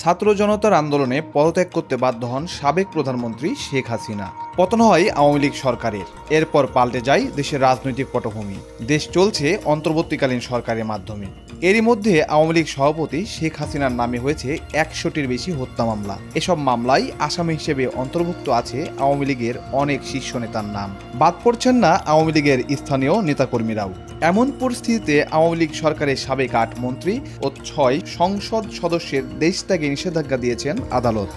ছাত্র জনতার আন্দোলনে পদত্যাগ করতে বাধ্য হন সাবেক প্রধানমন্ত্রী শেখ হাসিনা। পতন হয় আওয়ামী লীগ সরকারের। এরপর পাল্টে যায় দেশের রাজনৈতিক পটভূমি। দেশ চলছে অন্তর্বর্তীকালীন সরকারের মাধ্যমে। এরই মধ্যে আওয়ামী লীগ সভাপতি শেখ হাসিনার নামে হয়েছে ১০০টির বেশি হত্যা মামলা। এসব মামলায় আসামি হিসেবে অন্তর্ভুক্ত আছে আওয়ামী লীগের অনেক শীর্ষ নেতার নাম। বাদ পড়ছেন না আওয়ামী লীগের স্থানীয় নেতাকর্মীরাও। এমন পরিস্থিতিতে আওয়ামী লীগ সরকারের সাবেক ৮ মন্ত্রী ও ৬ সংসদ সদস্যের দেশ ত্যাগে নিষেধাজ্ঞা দিয়েছেন আদালত।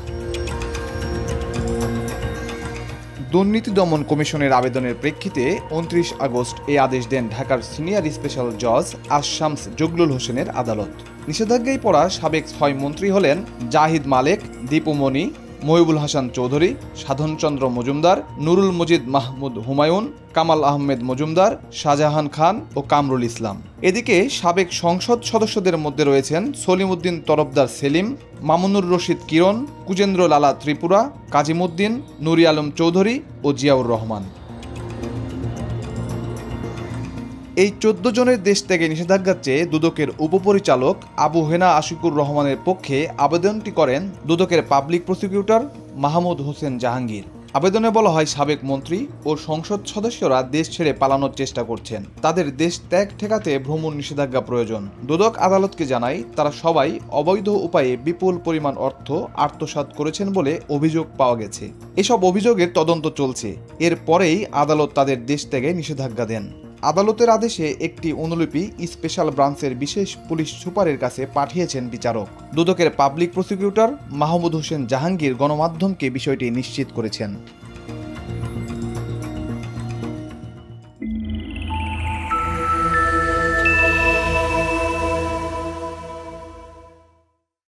দুর্নীতি দমন কমিশনের আবেদনের প্রেক্ষিতে ২৯ আগস্ট এই আদেশ দেন ঢাকার সিনিয়র স্পেশাল জজ আশশামস জগলুল হোসেনের আদালত। নিষেধাজ্ঞায় পড়া সাবেক ৬ মন্ত্রী হলেন জাহিদ মালেক, দীপু মনি, মহিবুল হাসান চৌধুরী, সাধনচন্দ্র মজুমদার, নুরুল মজিদ মাহমুদ হুমায়ুন, কামাল আহমেদ মজুমদার, শাহজাহান খান ও কামরুল ইসলাম। এদিকে সাবেক সংসদ সদস্যদের মধ্যে রয়েছেন সলিমউদ্দিন তরফদার সেলিম, মামুনুর রশিদ কিরণ, কুজেন্দ্র লালা ত্রিপুরা, কাজিমউদ্দিন, নুরি আলম চৌধুরী ও জিয়াউর রহমান। এই ১৪ জনের দেশ থেকে নিষেধাজ্ঞার চেয়ে দুদকের উপপরিচালক আবু হেনা আশিকুর রহমানের পক্ষে আবেদনটি করেন দুদকের পাবলিক প্রসিকিউটর মাহমুদ হোসেন জাহাঙ্গীর। আবেদনে বলা হয়, সাবেক মন্ত্রী ও সংসদ সদস্যরা দেশ ছেড়ে পালানোর চেষ্টা করছেন। তাদের দেশ ত্যাগ ঠেকাতে ভ্রমণ নিষেধাজ্ঞা প্রয়োজন। দুদক আদালতকে জানায়, তারা সবাই অবৈধ উপায়ে বিপুল পরিমাণ অর্থ আত্মসাৎ করেছেন বলে অভিযোগ পাওয়া গেছে। এসব অভিযোগের তদন্ত চলছে। এরপরেই আদালত তাদের দেশ ত্যাগে নিষেধাজ্ঞা দেন। আদালতের আদেশে একটি অনুলিপি স্পেশাল ব্রাঞ্চের বিশেষ পুলিশ সুপারের কাছে পাঠিয়েছেন বিচারক। দুদকের পাবলিক প্রসিকিউটর মাহমুদ হোসেন জাহাঙ্গীর গণমাধ্যমকে বিষয়টি নিশ্চিত করেছেন।